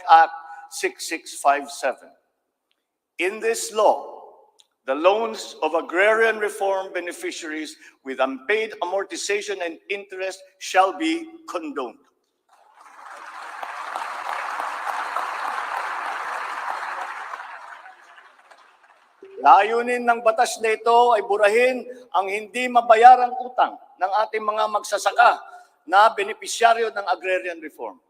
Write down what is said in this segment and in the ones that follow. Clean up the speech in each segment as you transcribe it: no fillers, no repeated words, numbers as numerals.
Act 6657. In this law, the loans of agrarian reform beneficiaries with unpaid amortization and interest shall be condoned. Layunin ng batas na ito ay burahin ang hindi mabayarang utang ng ating mga magsasaka na benepisyaryo ng agrarian reform.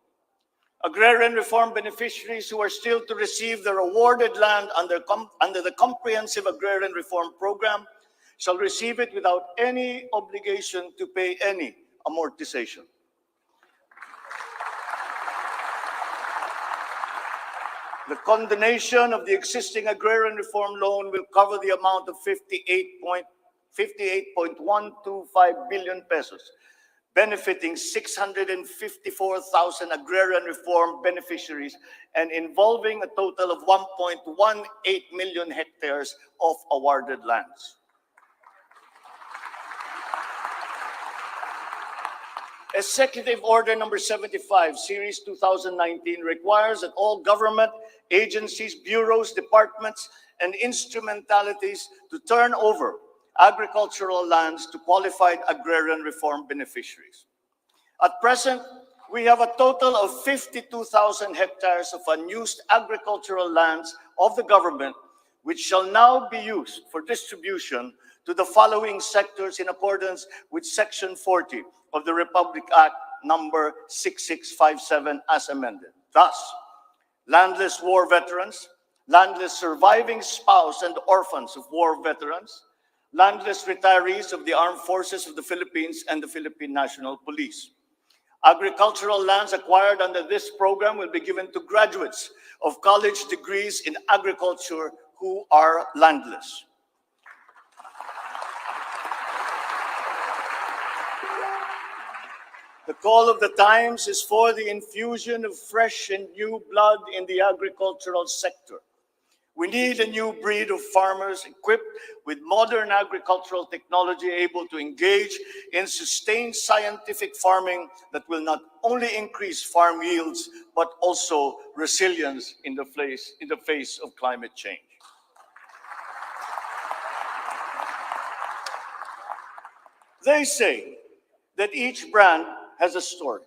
Agrarian reform beneficiaries who are still to receive their awarded land under the Comprehensive Agrarian Reform Program shall receive it without any obligation to pay any amortization. The condonation of the existing agrarian reform loan will cover the amount of 58.125 billion pesos, benefiting 654,000 agrarian reform beneficiaries and involving a total of 1.18 million hectares of awarded lands. Executive Order Number 75, Series 2019 requires that all government agencies, bureaus, departments, and instrumentalities to turn over agricultural lands to qualified agrarian reform beneficiaries. At present, we have a total of 52,000 hectares of unused agricultural lands of the government, which shall now be used for distribution to the following sectors in accordance with Section 40 of the Republic Act number 6657 as amended. Thus, landless war veterans, landless surviving spouse and orphans of war veterans, landless retirees of the Armed Forces of the Philippines and the Philippine National Police. Agricultural lands acquired under this program will be given to graduates of college degrees in agriculture who are landless. The call of the times is for the infusion of fresh and new blood in the agricultural sector. We need a new breed of farmers equipped with modern agricultural technology able to engage in sustained scientific farming that will not only increase farm yields, but also resilience in the face of climate change. They say that each brand has a story.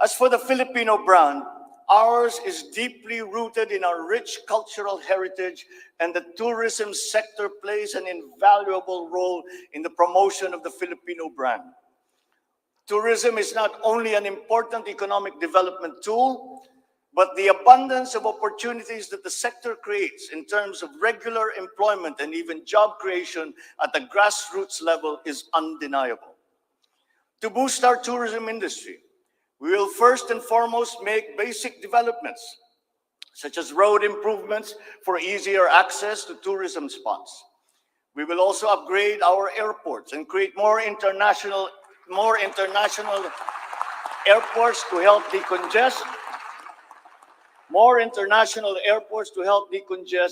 As for the Filipino brand, ours is deeply rooted in our rich cultural heritage, and the tourism sector plays an invaluable role in the promotion of the Filipino brand. Tourism is not only an important economic development tool, but the abundance of opportunities that the sector creates in terms of regular employment and even job creation at the grassroots level is undeniable. To boost our tourism industry, we will first and foremost make basic developments, such as road improvements for easier access to tourism spots. We will also upgrade our airports and create more international airports to help decongest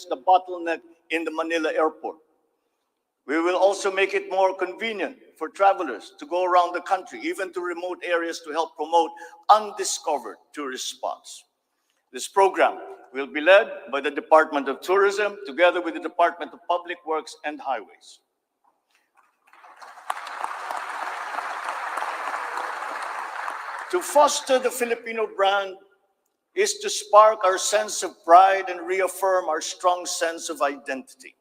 the bottleneck in the Manila airport. We will also make it more convenient for travelers to go around the country, even to remote areas, to help promote undiscovered tourist spots. This program will be led by the Department of Tourism together with the Department of Public Works and Highways. To foster the Filipino brand is to spark our sense of pride and reaffirm our strong sense of identity.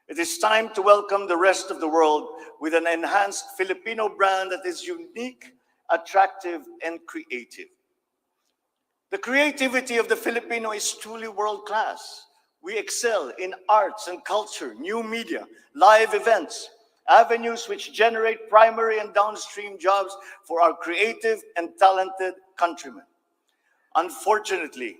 It is time to welcome the rest of the world with an enhanced Filipino brand that is unique, attractive, and creative. The creativity of the Filipino is truly world-class. We excel in arts and culture, new media, live events, avenues which generate primary and downstream jobs for our creative and talented countrymen. Unfortunately,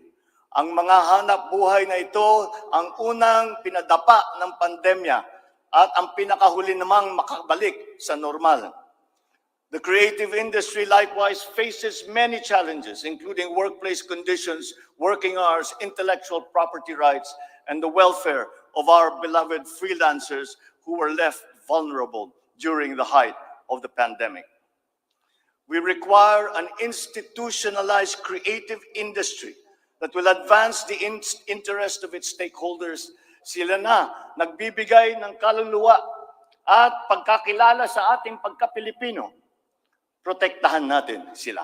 ang mga hanap buhay na ito ang unang pinadapa ng pandemya at ang pinakahuli namang makabalik sa normal. The creative industry likewise faces many challenges, including workplace conditions, working hours, intellectual property rights, and the welfare of our beloved freelancers who were left vulnerable during the height of the pandemic. We require an institutionalized creative industry that will advance the interest of its stakeholders. Sila na nagbibigay ng kaluluwa at pagkakilala sa ating pagka-Pilipino. Protektahan natin sila.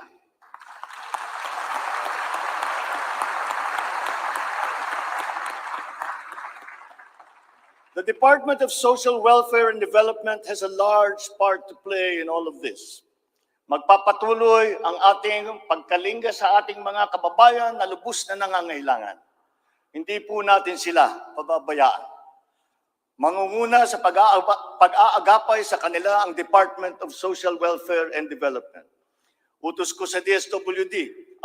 The Department of Social Welfare and Development has a large part to play in all of this. Magpapatuloy ang ating pagkalinga sa ating mga kababayan na lubos na nangangailangan. Hindi po natin sila pababayaan. Mangunguna sa pag-aagapay sa kanila ang Department of Social Welfare and Development. Utos ko sa DSWD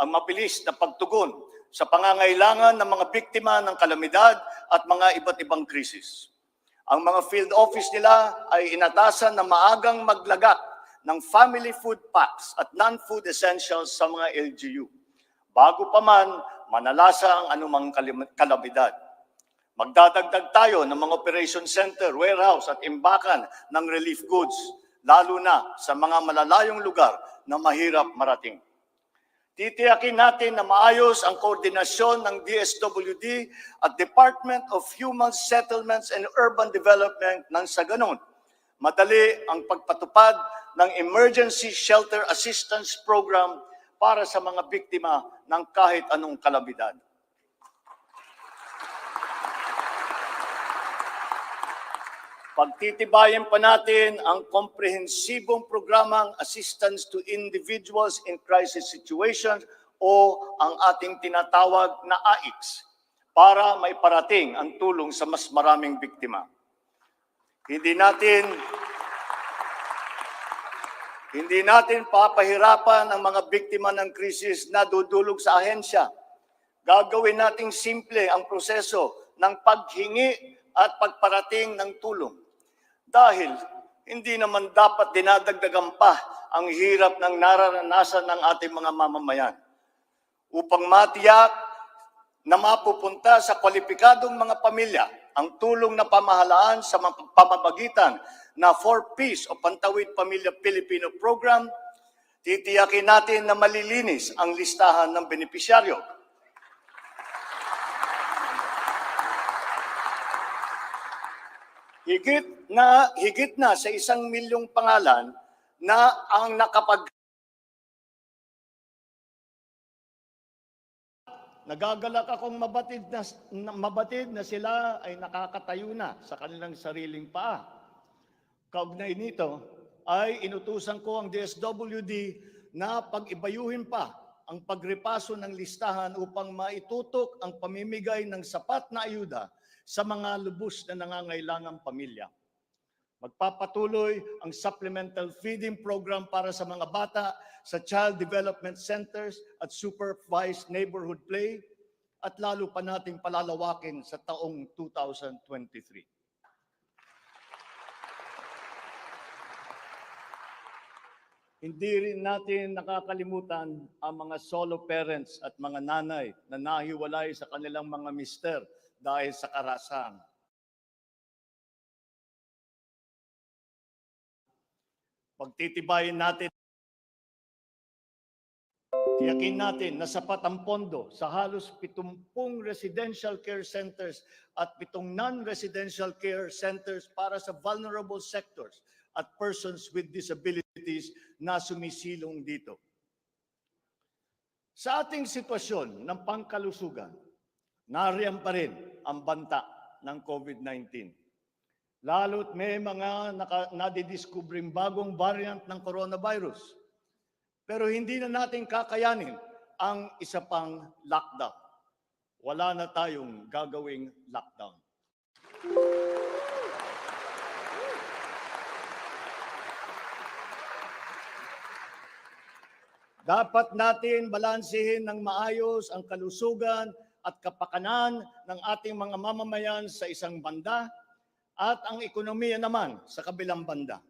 ang mabilis na pagtugon sa pangangailangan ng mga biktima ng kalamidad at mga iba't ibang krisis. Ang mga field office nila ay inatasan na maagang maglagak ng family food packs at non-food essentials sa mga LGU, bago pa man manalasa ang anumang kalamidad. Magdadagdag tayo ng mga operation center, warehouse at imbakan ng relief goods, lalo na sa mga malalayong lugar na mahirap marating. Titiyakin natin na maayos ang koordinasyon ng DSWD at Department of Human Settlements and Urban Development nang sa ganon, madali ang pagpatupad ng Emergency Shelter Assistance Program para sa mga biktima ng kahit anong kalamidad. Pagtitibayin pa natin ang komprehensibong programang Assistance to Individuals in Crisis Situations o ang ating tinatawag na AICS para maiparating ang tulong sa mas maraming biktima. Hindi natin papahirapan ang mga biktima ng krisis na dudulog sa ahensya. Gagawin nating simple ang proseso ng paghingi at pagparating ng tulong. Dahil hindi naman dapat dinadagdagan pa ang hirap ng nararanasan ng ating mga mamamayan. Upang matiyak na mapupunta sa kwalipikadong mga pamilya ang tulong na pamahalaan sa pamamagitan na 4Ps o Pantawid Pamilya Pilipino Program, titiyakin natin na malilinis ang listahan ng benepisyaryo. Higit na sa 1 milyong pangalan na ang Nagagalak akong mabatid na sila ay nakakatayo na sa kanilang sariling paa. Kaugnay nito ay inutusan ko ang DSWD na pag-ibayuhin pa ang pagrepaso ng listahan upang maitutok ang pamimigay ng sapat na ayuda sa mga lubos na nangangailangang pamilya. Magpapatuloy ang supplemental feeding program para sa mga bata sa child development centers at supervised neighborhood play at lalo pa nating palalawakin sa taong 2023. Hindi rin natin nakakalimutan ang mga solo parents at mga nanay na nahiwalay sa kanilang mga mister dahil sa karahasan. Pagtitibayin natin, tiyakin natin na sapat ang pondo sa halos 70 residential care centers at 7 non-residential care centers para sa vulnerable sectors at persons with disabilities na sumisilong dito. Sa ating sitwasyon ng pangkalusugan, nariyan pa rin ang banta ng COVID-19. Lalo't may mga nadidiscovering bagong variant ng coronavirus. Pero hindi na natin kakayanin ang isa pang lockdown. Wala na tayong gagawing lockdown. Dapat natin balansehin ng maayos ang kalusugan at kapakanan ng ating mga mamamayan sa isang banda at ang ekonomiya naman sa kabilang banda.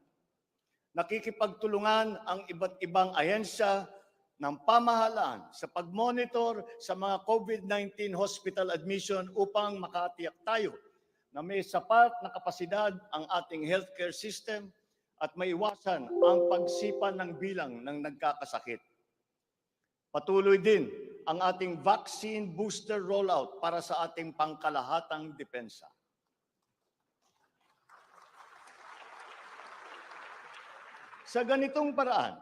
Nakikipagtulungan ang iba't ibang ahensya ng pamahalaan sa pag-monitor sa mga COVID-19 hospital admission upang makatiyak tayo na may sapat na kapasidad ang ating healthcare system at maiwasan ang pagsipa ng bilang ng nagkakasakit. Patuloy din ang ating vaccine booster rollout para sa ating pangkalahatang depensa. Sa ganitong paraan,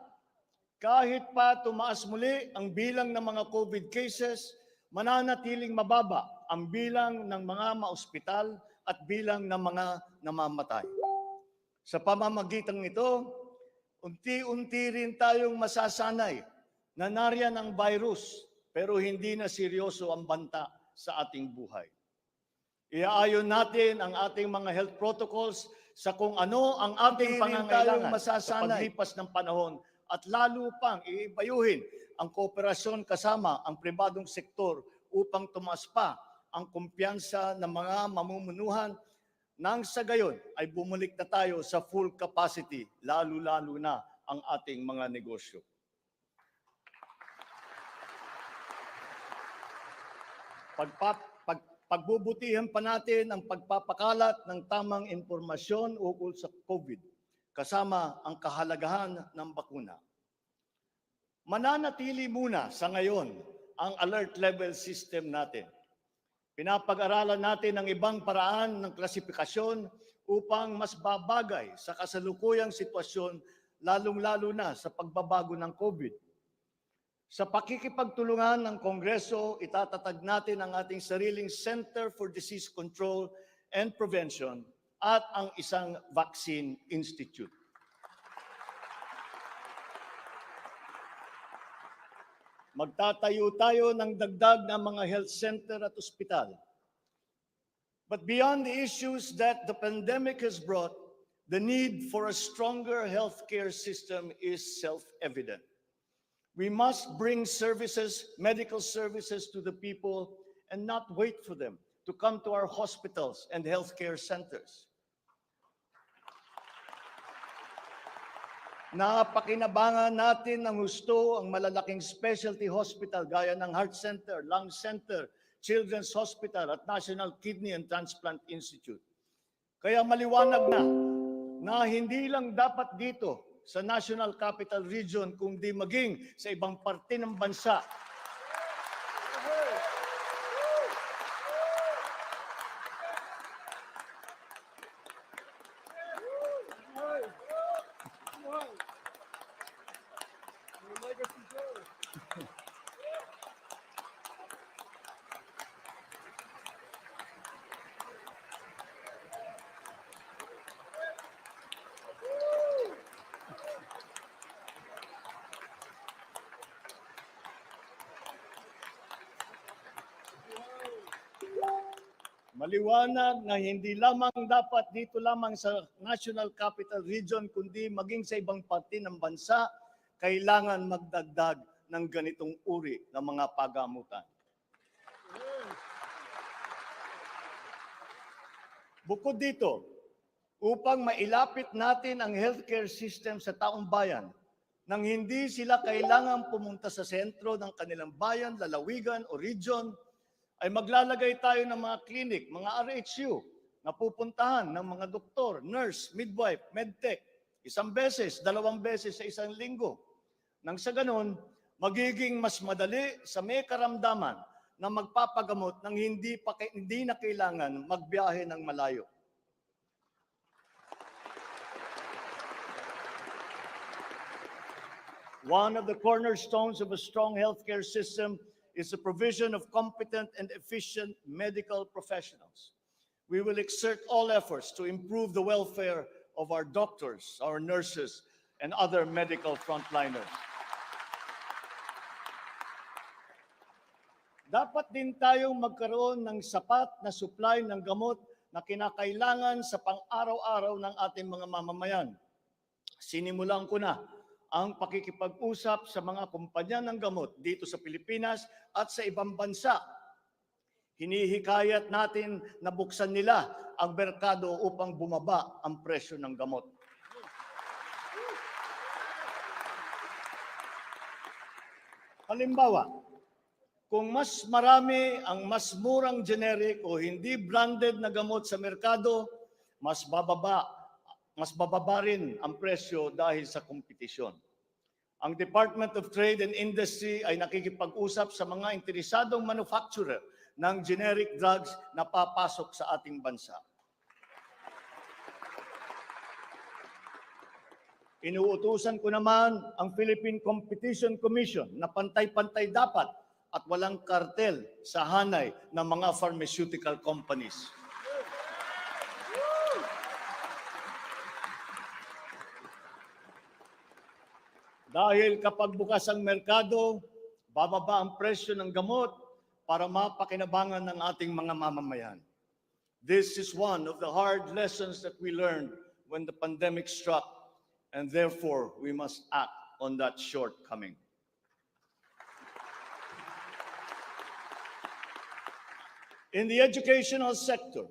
kahit pa tumaas muli ang bilang ng mga COVID cases, mananatiling mababa ang bilang ng mga maospital at bilang ng mga namamatay. Sa pamamagitan nito, unti-unti rin tayong masasanay na nariyan ang virus pero hindi na seryoso ang banta sa ating buhay. Iaayon natin ang ating mga health protocols sa kung ano ang ating pangangailangan sa paglipas ng panahon at lalo pang iibayuhin ang kooperasyon kasama ang pribadong sektor upang tumaas pa ang kumpiyansa ng mga mamumunuhan nang sa gayon ay bumalik na tayo sa full capacity, lalo-lalo na ang ating mga negosyo. Pagbubutihan pa natin ang pagpapakalat ng tamang impormasyon ukol sa COVID, kasama ang kahalagahan ng bakuna. Mananatili muna sa ngayon ang alert level system natin. Pinapag-aralan natin ang ibang paraan ng klasifikasyon upang mas babagay sa kasalukuyang sitwasyon, lalong-lalo na sa pagbabago ng COVID. Sa pakikipagtulungan ng Kongreso, itatatag natin ang ating sariling Center for Disease Control and Prevention at ang isang Vaccine Institute. Magtatayo tayo ng dagdag na mga health center at ospital. But beyond the issues that the pandemic has brought, the need for a stronger healthcare system is self-evident. We must bring services, medical services to the people and not wait for them to come to our hospitals and healthcare centers. Napakinabangan natin ng husto ang malalaking specialty hospital gaya ng Heart Center, Lung Center, Children's Hospital at National Kidney and Transplant Institute. Kaya maliwanag na hindi lang dapat dito sa National Capital Region kundi maging sa ibang parte ng bansa. Maliwanag na hindi lamang dapat dito lamang sa National Capital Region kundi maging sa ibang parte ng bansa, kailangan magdagdag ng ganitong uri ng mga pagamutan. Bukod dito, upang mailapit natin ang healthcare system sa taong bayan, nang hindi sila kailangan pumunta sa sentro ng kanilang bayan, lalawigan o region, ay maglalagay tayo ng mga clinic, mga RHU, na pupuntahan ng mga doktor, nurse, midwife, medtech, 1 beses, 2 beses sa 1 linggo. Nang sa ganun, magiging mas madali sa may karamdaman na magpapagamot nang hindi na kailangan magbiyahe ng malayo. One of the cornerstones of a strong healthcare system is the provision of competent and efficient medical professionals. We will exert all efforts to improve the welfare of our doctors, our nurses, and other medical frontliners. Dapat din tayong magkaroon ng sapat na supply ng gamot na kinakailangan sa pang-araw-araw ng ating mga mamamayan. Sinimulan ko na ang pakikipag-usap sa mga kumpanya ng gamot dito sa Pilipinas at sa ibang bansa. Hinihikayat natin na buksan nila ang merkado upang bumaba ang presyo ng gamot. Halimbawa, kung mas marami ang mas murang generic o hindi branded na gamot sa merkado, mas bababa rin ang presyo dahil sa kompetisyon. Ang Department of Trade and Industry ay nakikipag-usap sa mga interesadong manufacturer ng generic drugs na papasok sa ating bansa. Inuutusan ko naman ang Philippine Competition Commission na pantay-pantay dapat at walang kartel sa hanay ng mga pharmaceutical companies. Dahil kapag bukas ang merkado, bababa ang presyo ng gamot para mapakinabangan ng ating mga mamamayan. This is one of the hard lessons that we learned when the pandemic struck, and therefore we must act on that shortcoming. In the educational sector,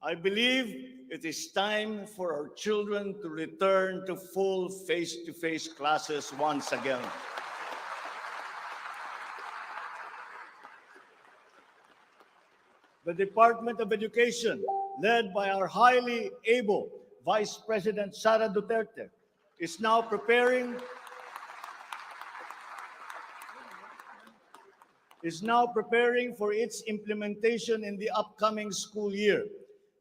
I believe it is time for our children to return to full face-to-face classes once again. The Department of Education, led by our highly able Vice President Sara Duterte, is now preparing for its implementation in the upcoming school year,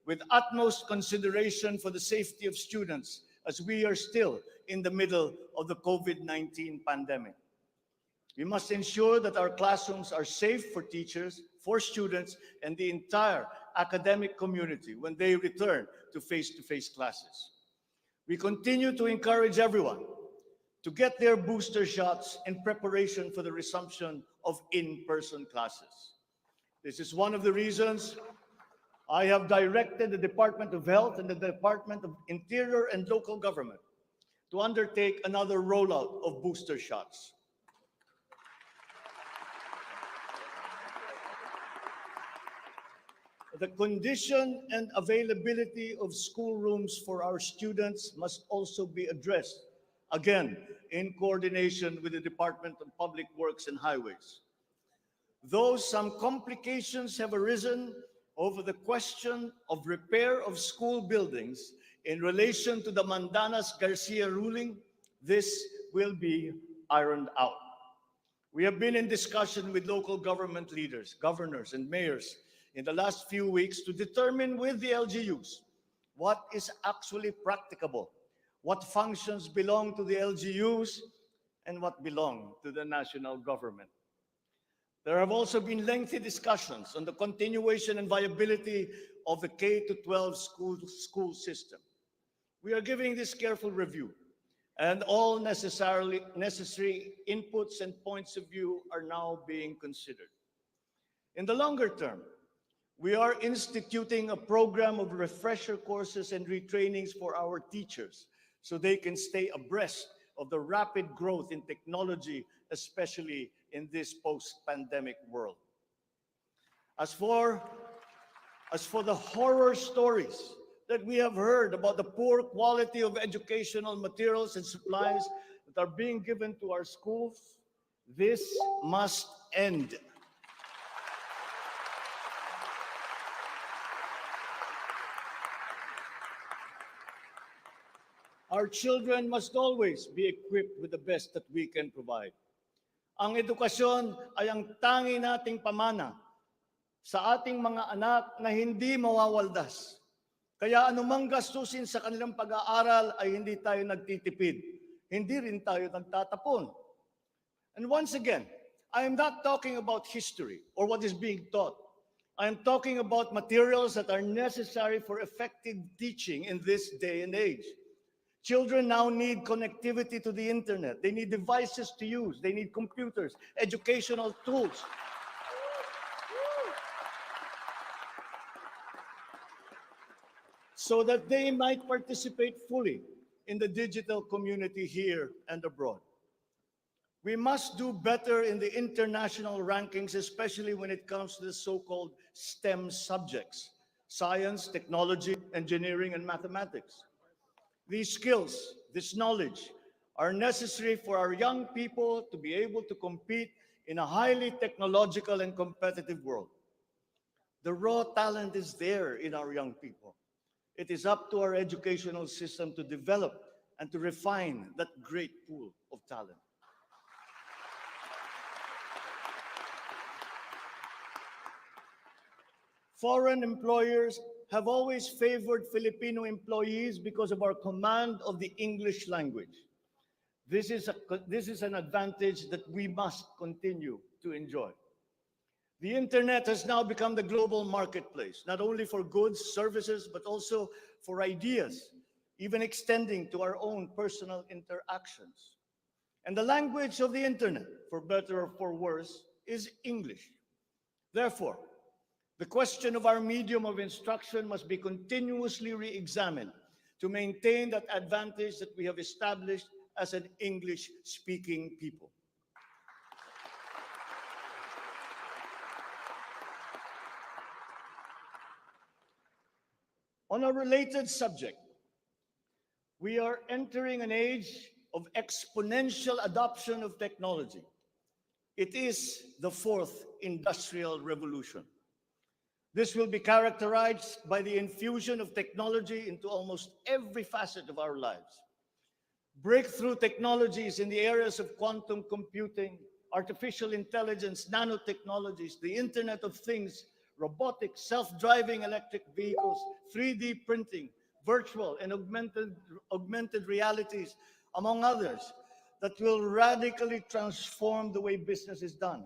with utmost consideration for the safety of students, as we are still in the middle of the COVID-19 pandemic. We must ensure that our classrooms are safe for teachers, for students, and the entire academic community when they return to face-to-face classes. We continue to encourage everyone to get their booster shots in preparation for the resumption of in-person classes. This is one of the reasons I have directed the Department of Health and the Department of Interior and Local Government to undertake another rollout of booster shots. The condition and availability of schoolrooms for our students must also be addressed, again, in coordination with the Department of Public Works and Highways. Though some complications have arisen over the question of repair of school buildings in relation to the Mandanas-Garcia ruling, this will be ironed out. We have been in discussion with local government leaders, governors, and mayors in the last few weeks to determine with the LGUs what is actually practicable, what functions belong to the LGUs, and what belong to the national government. There have also been lengthy discussions on the continuation and viability of the K-12 school system. We are giving this careful review, and all necessary inputs and points of view are now being considered. In the longer term, we are instituting a program of refresher courses and retrainings for our teachers so they can stay abreast of the rapid growth in technology, especially in this post-pandemic world. As for the horror stories that we have heard about the poor quality of educational materials and supplies that are being given to our schools, this must end. Our children must always be equipped with the best that we can provide. Ang edukasyon ay ang tangi nating pamana sa ating mga anak na hindi mawawaldas. Kaya anumang gastusin sa kanilang pag-aaral ay hindi tayo nagtitipid. Hindi rin tayo nagtatapon. And once again, I am not talking about history or what is being taught. I am talking about materials that are necessary for effective teaching in this day and age. Children now need connectivity to the internet. They need devices to use. They need computers, educational tools. So that they might participate fully in the digital community here and abroad. We must do better in the international rankings, especially when it comes to the so-called STEM subjects: science, technology, engineering, and mathematics. These skills, this knowledge, are necessary for our young people to be able to compete in a highly technological and competitive world. The raw talent is there in our young people. It is up to our educational system to develop and to refine that great pool of talent. Foreign employers have always favored Filipino employees because of our command of the English language. This is an advantage that we must continue to enjoy. The internet has now become the global marketplace, not only for goods, services, but also for ideas, even extending to our own personal interactions. And the language of the internet, for better or for worse, is English. Therefore, the question of our medium of instruction must be continuously re-examined to maintain that advantage that we have established as an English-speaking people. On a related subject, we are entering an age of exponential adoption of technology. It is the fourth industrial revolution. This will be characterized by the infusion of technology into almost every facet of our lives. Breakthrough technologies in the areas of quantum computing, artificial intelligence, nanotechnologies, the Internet of Things, robotics, self-driving electric vehicles, 3D printing, virtual and augmented realities, among others, that will radically transform the way business is done.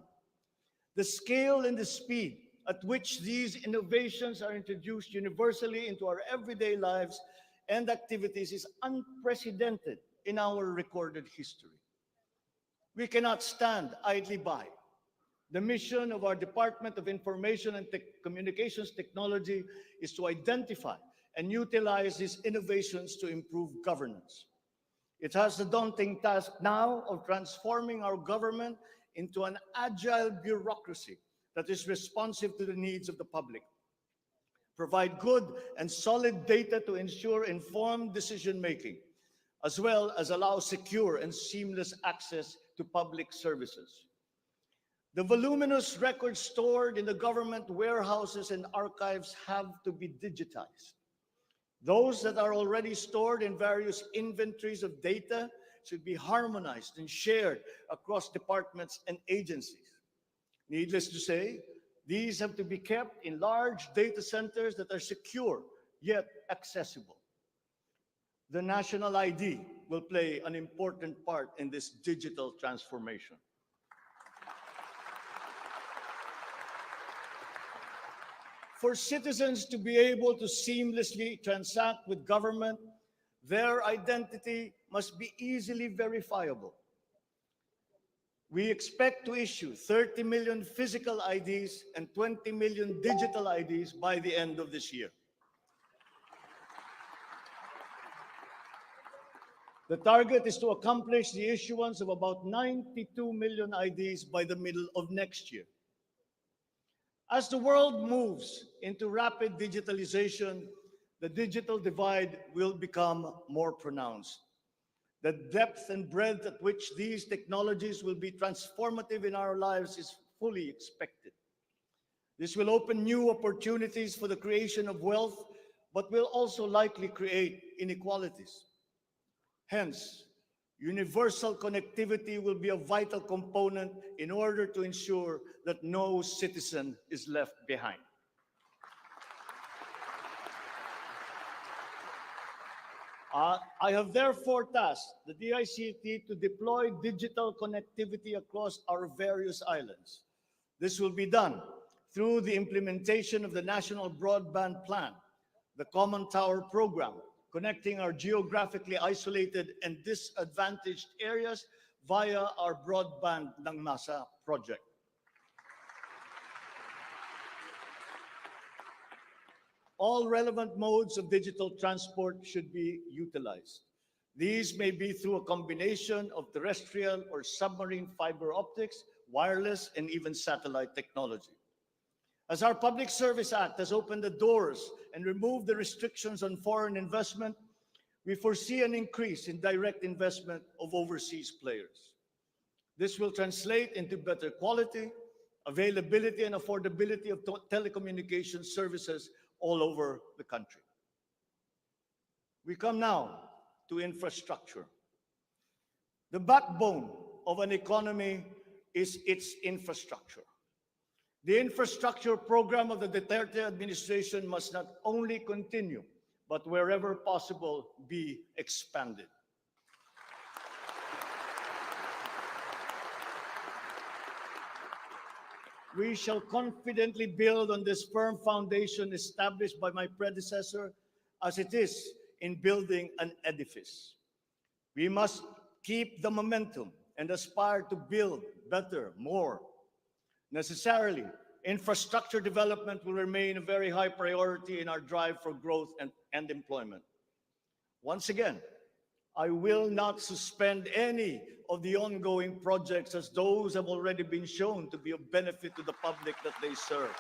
The scale and the speed at which these innovations are introduced universally into our everyday lives and activities is unprecedented in our recorded history. We cannot stand idly by. The mission of our Department of Information and Communications Technology is to identify and utilize these innovations to improve governance. It has the daunting task now of transforming our government into an agile bureaucracy that is responsive to the needs of the public. Provide good and solid data to ensure informed decision-making, as well as allow secure and seamless access to public services. The voluminous records stored in the government warehouses and archives have to be digitized. Those that are already stored in various inventories of data should be harmonized and shared across departments and agencies. Needless to say, these have to be kept in large data centers that are secure yet accessible. The national ID will play an important part in this digital transformation. For citizens to be able to seamlessly transact with government, their identity must be easily verifiable. We expect to issue 30 million physical IDs and 20 million digital IDs by the end of this year. The target is to accomplish the issuance of about 92 million IDs by the middle of next year. As the world moves into rapid digitalization, the digital divide will become more pronounced. The depth and breadth at which these technologies will be transformative in our lives is fully expected. This will open new opportunities for the creation of wealth, but will also likely create inequalities. Hence, universal connectivity will be a vital component in order to ensure that no citizen is left behind. I have therefore tasked the DICT to deploy digital connectivity across our various islands. This will be done through the implementation of the National Broadband Plan, the Common Tower Program, connecting our geographically isolated and disadvantaged areas via our Broadband ng Masa project. All relevant modes of digital transport should be utilized. These may be through a combination of terrestrial or submarine fiber optics, wireless, and even satellite technology. As our Public Service Act has opened the doors and removed the restrictions on foreign investment, we foresee an increase in direct investment of overseas players. This will translate into better quality, availability, and affordability of telecommunications services all over the country. We come now to infrastructure. The backbone of an economy is its infrastructure. The infrastructure program of the Duterte administration must not only continue, but wherever possible, be expanded. We shall confidently build on this firm foundation established by my predecessor, as it is in building an edifice. We must keep the momentum and aspire to build better, more. Necessarily, infrastructure development will remain a very high priority in our drive for growth and employment. Once again, I will not suspend any of the ongoing projects, as those have already been shown to be of benefit to the public that they serve.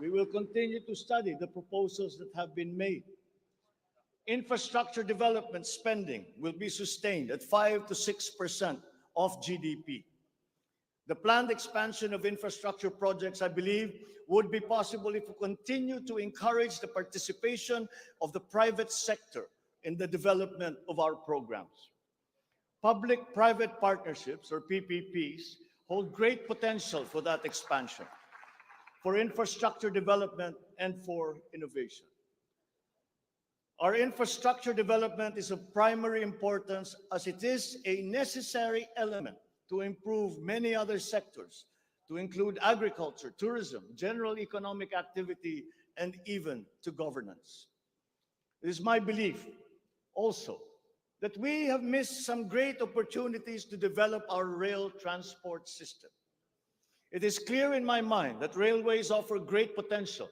We will continue to study the proposals that have been made. Infrastructure development spending will be sustained at 5 to 6% of GDP. The planned expansion of infrastructure projects, I believe, would be possible if we continue to encourage the participation of the private sector in the development of our programs. Public-private partnerships, or PPPs, hold great potential for that expansion, for infrastructure development, and for innovation. Our infrastructure development is of primary importance, as it is a necessary element to improve many other sectors, to include agriculture, tourism, general economic activity, and even to governance. It is my belief also that we have missed some great opportunities to develop our rail transport system. It is clear in my mind that railways offer great potential,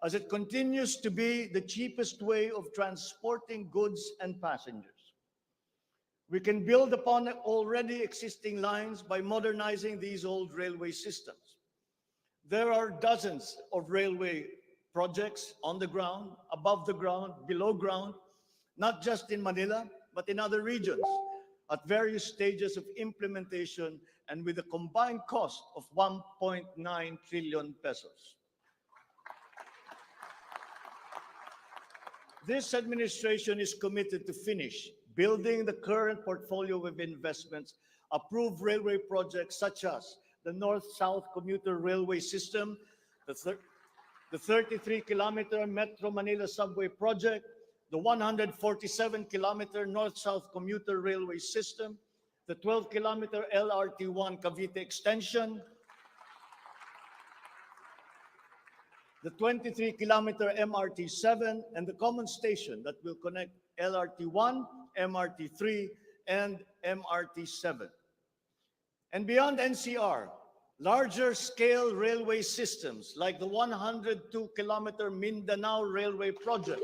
as it continues to be the cheapest way of transporting goods and passengers. We can build upon already existing lines by modernizing these old railway systems. There are dozens of railway projects on the ground, above the ground, below ground, not just in Manila, but in other regions, at various stages of implementation and with a combined cost of 1.9 trillion pesos. This administration is committed to finish building the current portfolio of investments, approved railway projects such as the North-South Commuter Railway System, the 33-kilometer Metro Manila Subway Project, the 147-kilometer North-South Commuter Railway System, the 12-kilometer LRT-1 Cavite Extension, the 23-kilometer MRT-7, and the common station that will connect LRT-1, MRT-3, and MRT-7. And beyond NCR, larger scale railway systems like the 102-kilometer Mindanao Railway Project,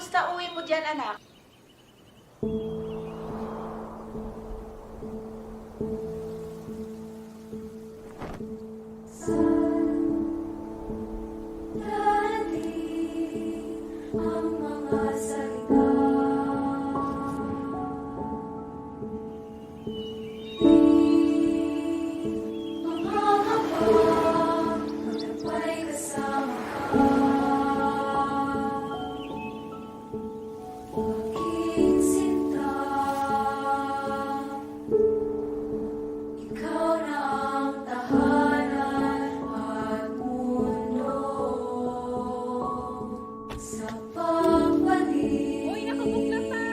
Kamusta uwi mo dyan, anak? Ang mga salita makakapag magtabay kasama ka. Aking sinta, ikaw na ang tahanan at mundo. Sa pagbalik, Uy, nakabukla pa!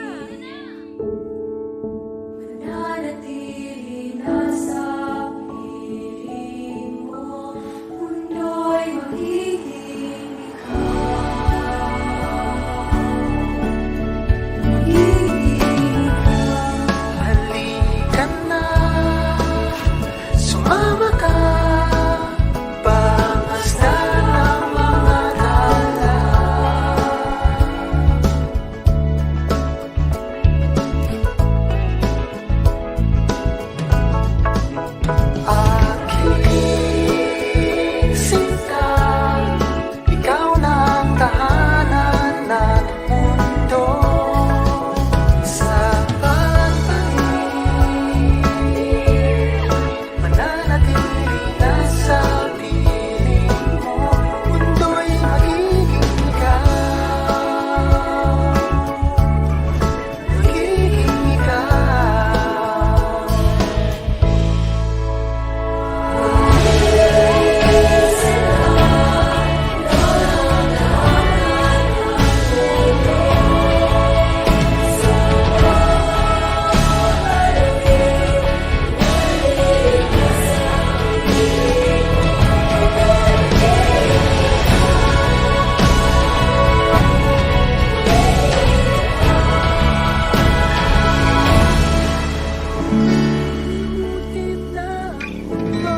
mananatili na sa piling mo, mundo'y magiging ikaw. Magiging ikaw. Halika na, sumama ka, pangmasdan ng mga tala. Aking sinta, ikaw na ang tahanan ng mundo. Sa pagbalik, mananatili na sa piling mo, mundo'y magiging ikaw. Magiging ikaw. Limutin na mo.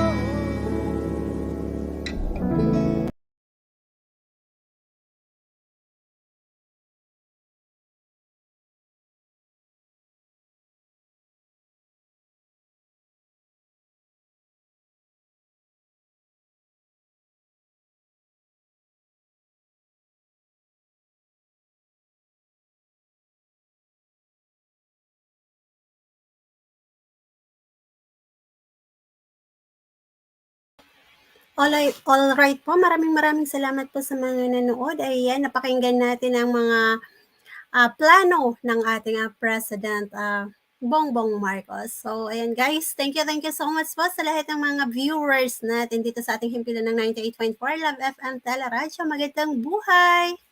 Alright po, maraming salamat po sa mga nanood. Ayan, napakinggan natin ang mga plano ng ating President Bongbong Marcos. So, ayan guys, thank you so much po sa lahat ng mga viewers natin dito sa ating himpilan ng 98.4 Love FM Teleradyo. Magandang buhay!